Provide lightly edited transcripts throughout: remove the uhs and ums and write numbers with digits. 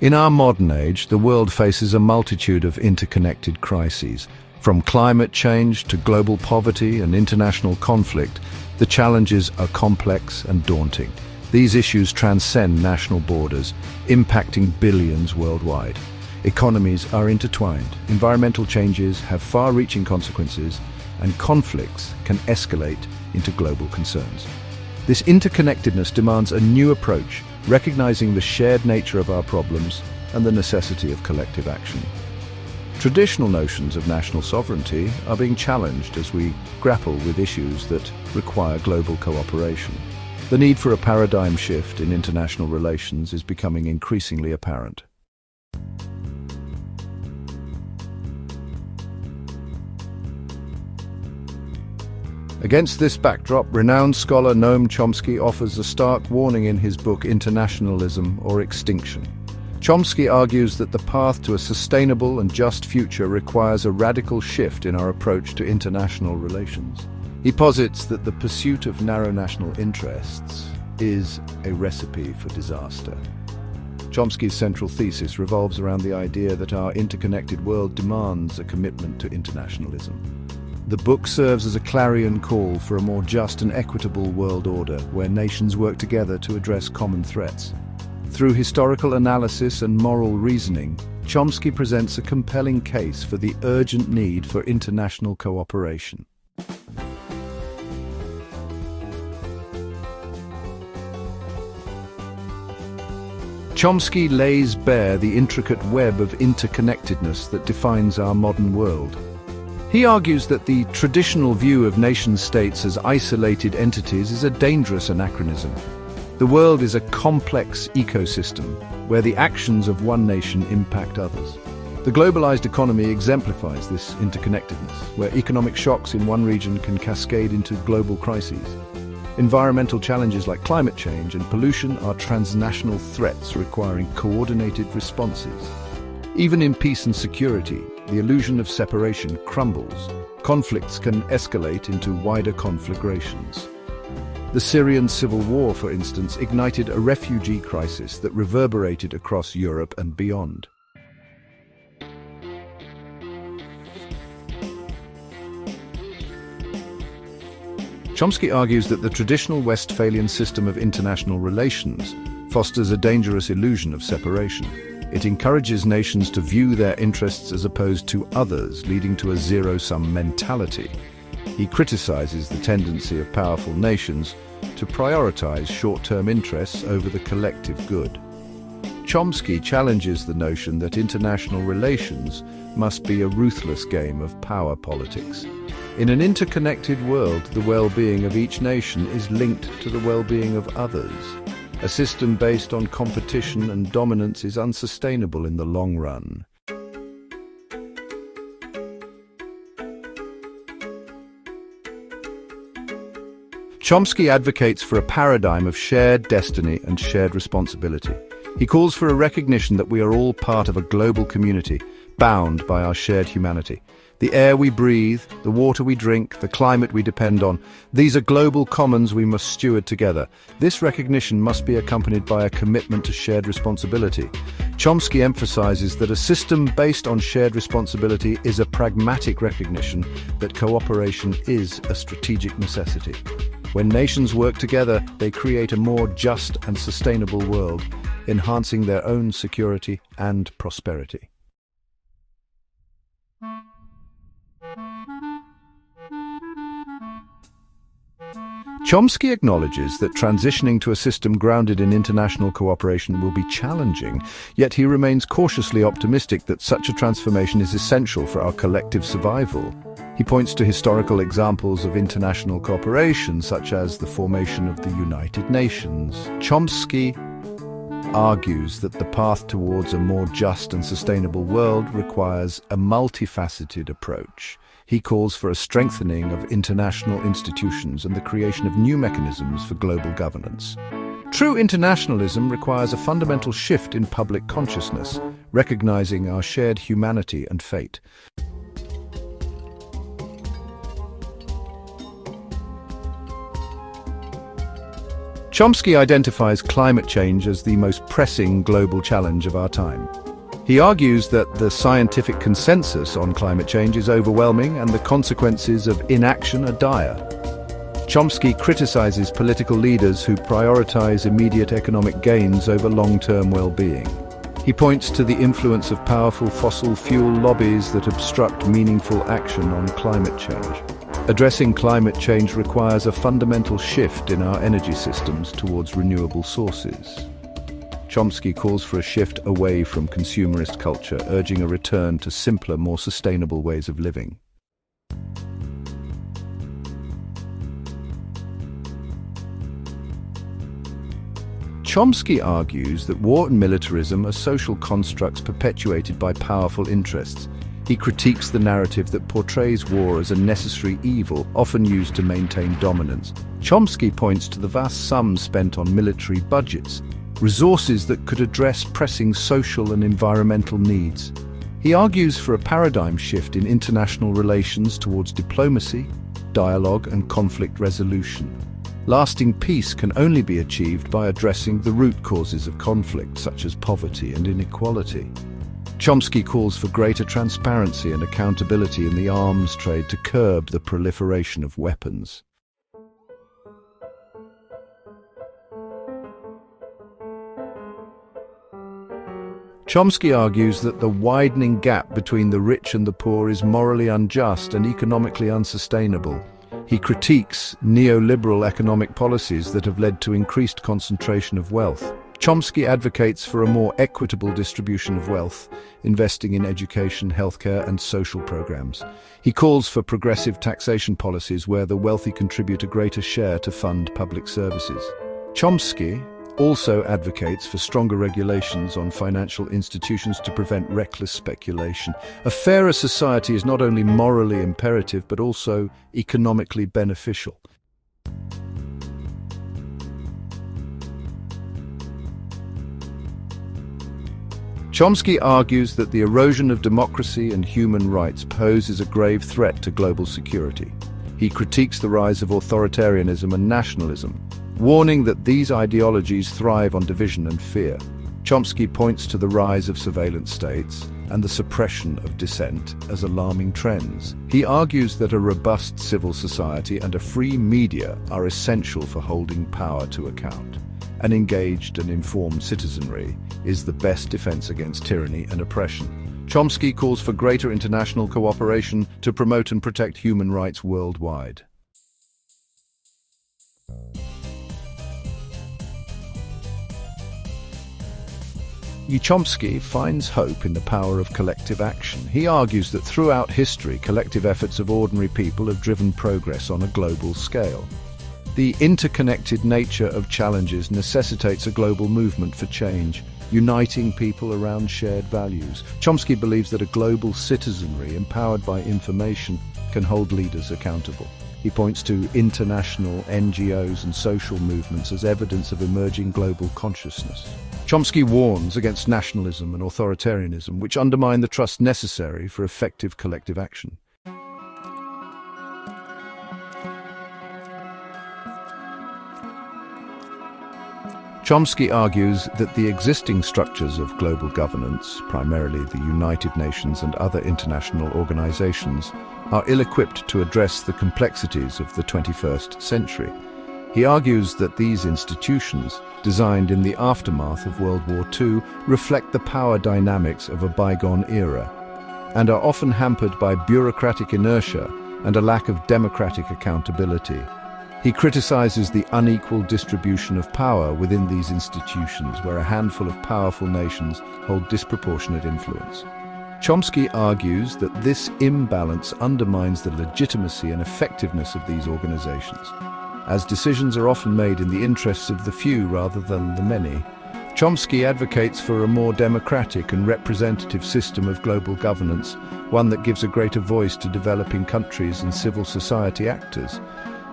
In our modern age, the world faces a multitude of interconnected crises. From climate change to global poverty and international conflict, the challenges are complex and daunting. These issues transcend national borders, impacting billions worldwide. Economies are intertwined, environmental changes have far-reaching consequences, and conflicts can escalate into global concerns. This interconnectedness demands a new approach, recognizing the shared nature of our problems and the necessity of collective action. Traditional notions of national sovereignty are being challenged as we grapple with issues that require global cooperation. The need for a paradigm shift in international relations is becoming increasingly apparent. Against this backdrop, renowned scholar Noam Chomsky offers a stark warning in his book Internationalism or Extinction. Chomsky argues that the path to a sustainable and just future requires a radical shift in our approach to international relations. He posits that the pursuit of narrow national interests is a recipe for disaster. Chomsky's central thesis revolves around the idea that our interconnected world demands a commitment to internationalism. The book serves as a clarion call for a more just and equitable world order where nations work together to address common threats. Through historical analysis and moral reasoning, Chomsky presents a compelling case for the urgent need for international cooperation. Chomsky lays bare the intricate web of interconnectedness that defines our modern world. He argues that the traditional view of nation-states as isolated entities is a dangerous anachronism. The world is a complex ecosystem where the actions of one nation impact others. The globalized economy exemplifies this interconnectedness, where economic shocks in one region can cascade into global crises. Environmental challenges like climate change and pollution are transnational threats requiring coordinated responses. Even in peace and security, the illusion of separation crumbles. Conflicts can escalate into wider conflagrations. The Syrian civil war, for instance, ignited a refugee crisis that reverberated across Europe and beyond. Chomsky argues that the traditional Westphalian system of international relations fosters a dangerous illusion of separation. It encourages nations to view their interests as opposed to others, leading to a zero-sum mentality. He criticizes the tendency of powerful nations to prioritize short-term interests over the collective good. Chomsky challenges the notion that international relations must be a ruthless game of power politics. In an interconnected world, the well-being of each nation is linked to the well-being of others. A system based on competition and dominance is unsustainable in the long run. Chomsky advocates for a paradigm of shared destiny and shared responsibility. He calls for a recognition that we are all part of a global community, bound by our shared humanity. The air we breathe, the water we drink, the climate we depend on, these are global commons we must steward together. This recognition must be accompanied by a commitment to shared responsibility. Chomsky emphasizes that a system based on shared responsibility is a pragmatic recognition that cooperation is a strategic necessity. When nations work together, they create a more just and sustainable world, enhancing their own security and prosperity. Chomsky acknowledges that transitioning to a system grounded in international cooperation will be challenging, yet he remains cautiously optimistic that such a transformation is essential for our collective survival. He points to historical examples of international cooperation, such as the formation of the United Nations. Chomsky argues that the path towards a more just and sustainable world requires a multifaceted approach. He calls for a strengthening of international institutions and the creation of new mechanisms for global governance. True internationalism requires a fundamental shift in public consciousness, recognizing our shared humanity and fate. Chomsky identifies climate change as the most pressing global challenge of our time. He argues that the scientific consensus on climate change is overwhelming and the consequences of inaction are dire. Chomsky criticizes political leaders who prioritize immediate economic gains over long-term well-being. He points to the influence of powerful fossil fuel lobbies that obstruct meaningful action on climate change. Addressing climate change requires a fundamental shift in our energy systems towards renewable sources. Chomsky calls for a shift away from consumerist culture, urging a return to simpler, more sustainable ways of living. Chomsky argues that war and militarism are social constructs perpetuated by powerful interests. He critiques the narrative that portrays war as a necessary evil, often used to maintain dominance. Chomsky points to the vast sums spent on military budgets, resources that could address pressing social and environmental needs. He argues for a paradigm shift in international relations towards diplomacy, dialogue, and conflict resolution. Lasting peace can only be achieved by addressing the root causes of conflict, such as poverty and inequality. Chomsky calls for greater transparency and accountability in the arms trade to curb the proliferation of weapons. Chomsky argues that the widening gap between the rich and the poor is morally unjust and economically unsustainable. He critiques neoliberal economic policies that have led to increased concentration of wealth. Chomsky advocates for a more equitable distribution of wealth, investing in education, healthcare, and social programs. He calls for progressive taxation policies where the wealthy contribute a greater share to fund public services. Chomsky also advocates for stronger regulations on financial institutions to prevent reckless speculation. A fairer society is not only morally imperative but also economically beneficial. Chomsky argues that the erosion of democracy and human rights poses a grave threat to global security. He critiques the rise of authoritarianism and nationalism, warning that these ideologies thrive on division and fear. Chomsky points to the rise of surveillance states and the suppression of dissent as alarming trends. He argues that a robust civil society and a free media are essential for holding power to account. An engaged and informed citizenry is the best defense against tyranny and oppression. Chomsky calls for greater international cooperation to promote and protect human rights worldwide. Chomsky finds hope in the power of collective action. He argues that throughout history, collective efforts of ordinary people have driven progress on a global scale. The interconnected nature of challenges necessitates a global movement for change, uniting people around shared values. Chomsky believes that a global citizenry empowered by information can hold leaders accountable. He points to international NGOs and social movements as evidence of emerging global consciousness. Chomsky warns against nationalism and authoritarianism, which undermine the trust necessary for effective collective action. Chomsky argues that the existing structures of global governance, primarily the United Nations and other international organizations, are ill-equipped to address the complexities of the 21st century. He argues that these institutions, designed in the aftermath of World War II, reflect the power dynamics of a bygone era, and are often hampered by bureaucratic inertia and a lack of democratic accountability. He criticizes the unequal distribution of power within these institutions, where a handful of powerful nations hold disproportionate influence. Chomsky argues that this imbalance undermines the legitimacy and effectiveness of these organizations, as decisions are often made in the interests of the few rather than the many. Chomsky advocates for a more democratic and representative system of global governance, one that gives a greater voice to developing countries and civil society actors.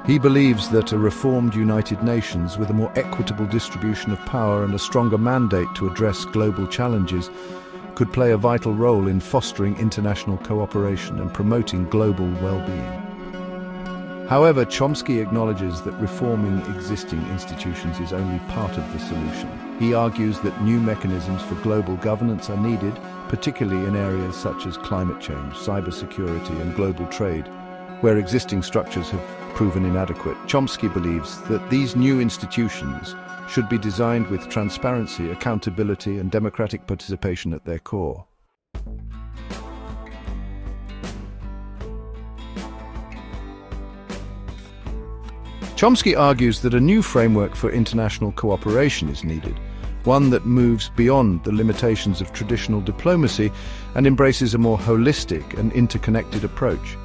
He believes that a reformed United Nations with a more equitable distribution of power and a stronger mandate to address global challenges could play a vital role in fostering international cooperation and promoting global well-being. However, Chomsky acknowledges that reforming existing institutions is only part of the solution. He argues that new mechanisms for global governance are needed, particularly in areas such as climate change, cybersecurity, and global trade, where existing structures have proven inadequate. Chomsky believes that these new institutions should be designed with transparency, accountability, and democratic participation at their core. Chomsky argues that a new framework for international cooperation is needed, one that moves beyond the limitations of traditional diplomacy and embraces a more holistic and interconnected approach.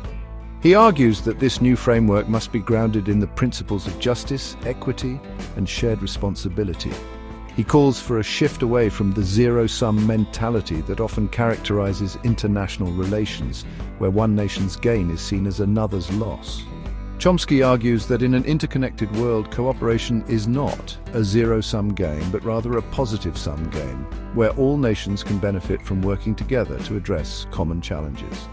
He argues that this new framework must be grounded in the principles of justice, equity, and shared responsibility. He calls for a shift away from the zero-sum mentality that often characterizes international relations, where one nation's gain is seen as another's loss. Chomsky argues that in an interconnected world, cooperation is not a zero-sum game, but rather a positive-sum game, where all nations can benefit from working together to address common challenges.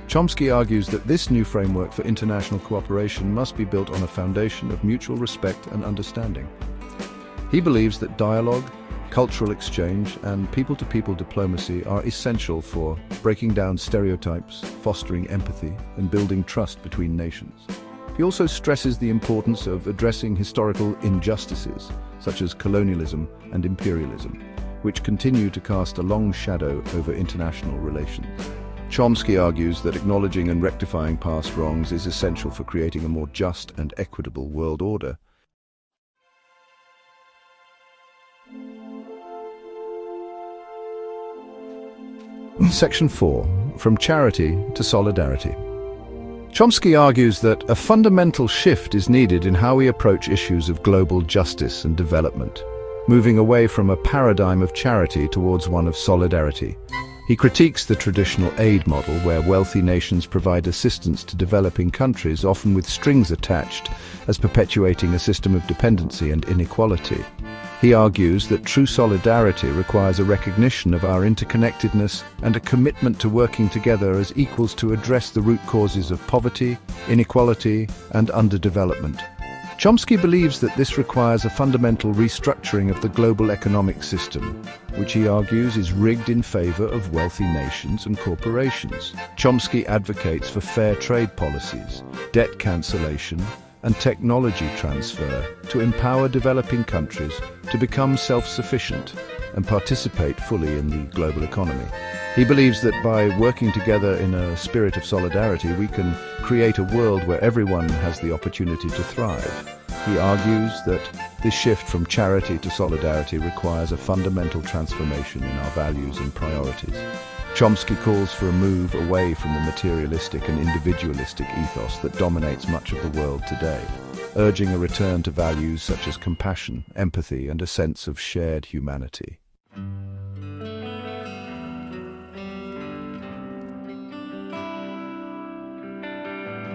Chomsky argues that this new framework for international cooperation must be built on a foundation of mutual respect and understanding. He believes that dialogue, cultural exchange, and people-to-people diplomacy are essential for breaking down stereotypes, fostering empathy, and building trust between nations. He also stresses the importance of addressing historical injustices, such as colonialism and imperialism, which continue to cast a long shadow over international relations. Chomsky argues that acknowledging and rectifying past wrongs is essential for creating a more just and equitable world order. Section 4. From Charity to Solidarity. Chomsky argues that a fundamental shift is needed in how we approach issues of global justice and development, moving away from a paradigm of charity towards one of solidarity. He critiques the traditional aid model where wealthy nations provide assistance to developing countries, often with strings attached, as perpetuating a system of dependency and inequality. He argues that true solidarity requires a recognition of our interconnectedness and a commitment to working together as equals to address the root causes of poverty, inequality, and underdevelopment. Chomsky believes that this requires a fundamental restructuring of the global economic system, which he argues is rigged in favor of wealthy nations and corporations. Chomsky advocates for fair trade policies, debt cancellation, and technology transfer to empower developing countries to become self-sufficient and participate fully in the global economy. He believes that by working together in a spirit of solidarity, we can create a world where everyone has the opportunity to thrive. He argues that this shift from charity to solidarity requires a fundamental transformation in our values and priorities. Chomsky calls for a move away from the materialistic and individualistic ethos that dominates much of the world today, urging a return to values such as compassion, empathy, and a sense of shared humanity.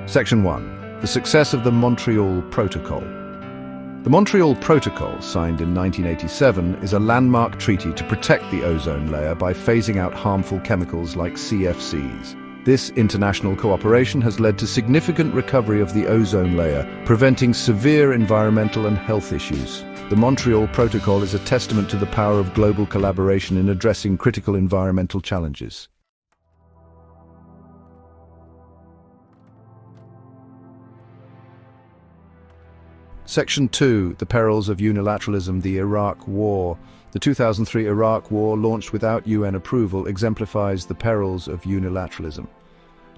Section 1. The success of the Montreal Protocol. The Montreal Protocol, signed in 1987, is a landmark treaty to protect the ozone layer by phasing out harmful chemicals like CFCs. This international cooperation has led to significant recovery of the ozone layer, preventing severe environmental and health issues. The Montreal Protocol is a testament to the power of global collaboration in addressing critical environmental challenges. Section 2. The Perils of Unilateralism, the Iraq War. The 2003 Iraq War, launched without UN approval, exemplifies the perils of unilateralism.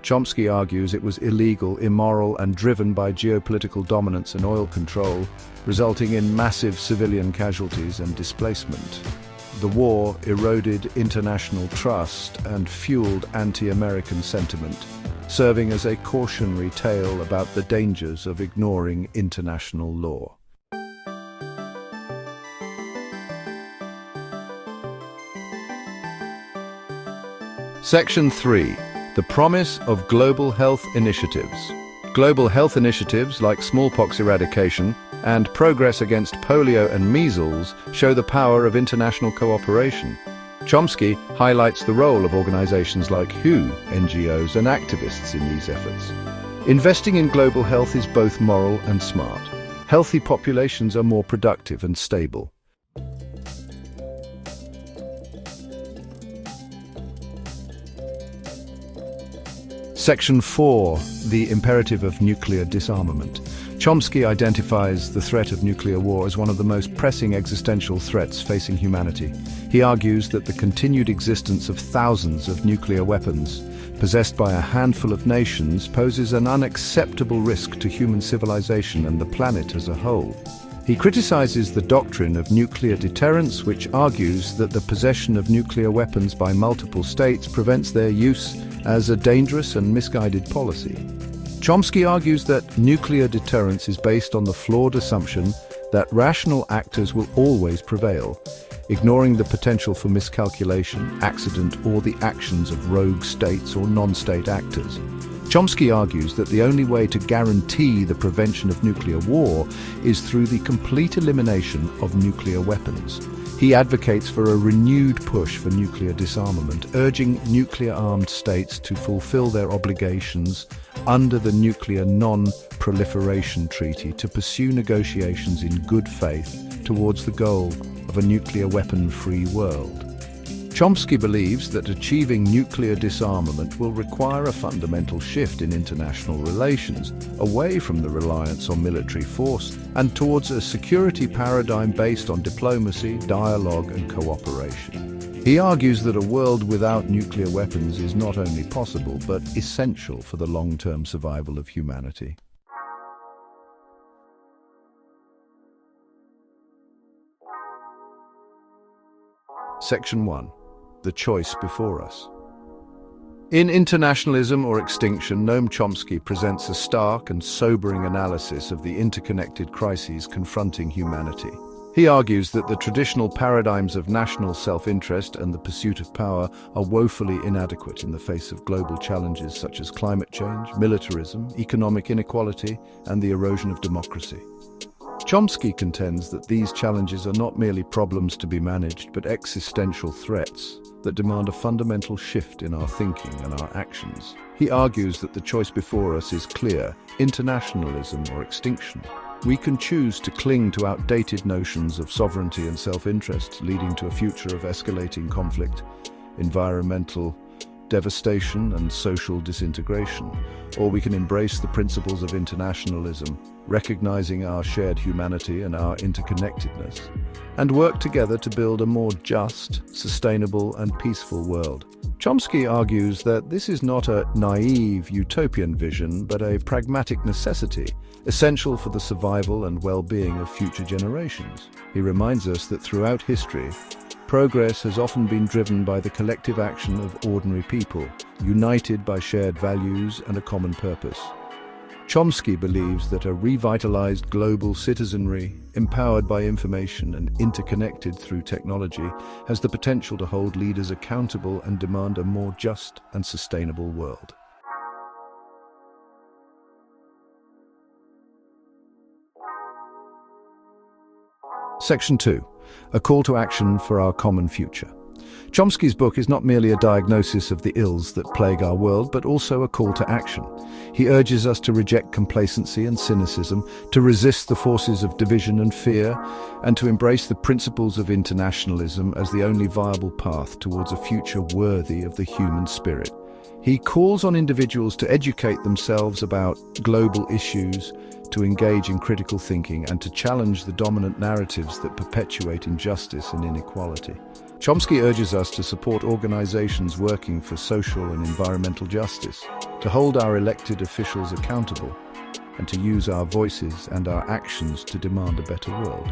Chomsky argues it was illegal, immoral, and driven by geopolitical dominance and oil control, resulting in massive civilian casualties and displacement. The war eroded international trust and fueled anti-American sentiment, serving as a cautionary tale about the dangers of ignoring international law. Section 3. The Promise of Global Health Initiatives. Global health initiatives like smallpox eradication and progress against polio and measles show the power of international cooperation. Chomsky highlights the role of organizations like WHO, NGOs, and activists in these efforts. Investing in global health is both moral and smart. Healthy populations are more productive and stable. Section 4. The imperative of nuclear disarmament. Chomsky identifies the threat of nuclear war as one of the most pressing existential threats facing humanity. He argues that the continued existence of thousands of nuclear weapons, possessed by a handful of nations, poses an unacceptable risk to human civilization and the planet as a whole. He criticizes the doctrine of nuclear deterrence, which argues that the possession of nuclear weapons by multiple states prevents their use as a dangerous and misguided policy. Chomsky argues that nuclear deterrence is based on the flawed assumption that rational actors will always prevail, ignoring the potential for miscalculation, accident, or the actions of rogue states or non-state actors. Chomsky argues that the only way to guarantee the prevention of nuclear war is through the complete elimination of nuclear weapons. He advocates for a renewed push for nuclear disarmament, urging nuclear-armed states to fulfill their obligations under the Nuclear Non-Proliferation Treaty to pursue negotiations in good faith towards the goal of a nuclear weapon-free world. Chomsky believes that achieving nuclear disarmament will require a fundamental shift in international relations, away from the reliance on military force and towards a security paradigm based on diplomacy, dialogue, and cooperation. He argues that a world without nuclear weapons is not only possible, but essential for the long-term survival of humanity. Section 1. The choice before us. In Internationalism or Extinction, Noam Chomsky presents a stark and sobering analysis of the interconnected crises confronting humanity. He argues that the traditional paradigms of national self-interest and the pursuit of power are woefully inadequate in the face of global challenges such as climate change, militarism, economic inequality, and the erosion of democracy. Chomsky contends that these challenges are not merely problems to be managed, but existential threats that demand a fundamental shift in our thinking and our actions. He argues that the choice before us is clear: internationalism or extinction. We can choose to cling to outdated notions of sovereignty and self-interest, leading to a future of escalating conflict, environmental devastation, and social disintegration. Or we can embrace the principles of internationalism, recognizing our shared humanity and our interconnectedness, and work together to build a more just, sustainable, and peaceful world. Chomsky argues that this is not a naive utopian vision, but a pragmatic necessity, essential for the survival and well-being of future generations. He reminds us that throughout history, progress has often been driven by the collective action of ordinary people, united by shared values and a common purpose. Chomsky believes that a revitalized global citizenry, empowered by information and interconnected through technology, has the potential to hold leaders accountable and demand a more just and sustainable world. Section 2. A call to action for our common future. Chomsky's book is not merely a diagnosis of the ills that plague our world, but also a call to action. He urges us to reject complacency and cynicism, to resist the forces of division and fear, and to embrace the principles of internationalism as the only viable path towards a future worthy of the human spirit. He calls on individuals to educate themselves about global issues, to engage in critical thinking, and to challenge the dominant narratives that perpetuate injustice and inequality. Chomsky urges us to support organizations working for social and environmental justice, to hold our elected officials accountable, and to use our voices and our actions to demand a better world.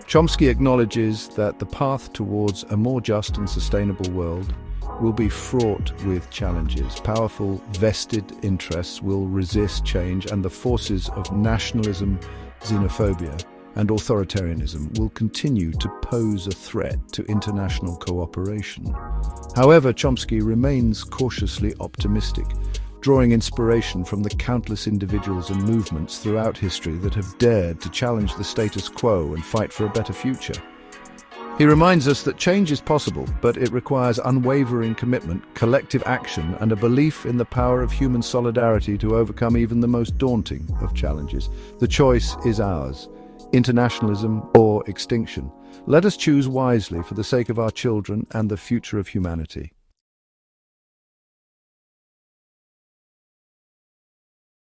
Chomsky acknowledges that the path towards a more just and sustainable world will be fraught with challenges. Powerful vested interests will resist change, and the forces of nationalism, xenophobia, and authoritarianism will continue to pose a threat to international cooperation. However, Chomsky remains cautiously optimistic, drawing inspiration from the countless individuals and movements throughout history that have dared to challenge the status quo and fight for a better future. He reminds us that change is possible, but it requires unwavering commitment, collective action, and a belief in the power of human solidarity to overcome even the most daunting of challenges. The choice is ours: internationalism or extinction. Let us choose wisely for the sake of our children and the future of humanity.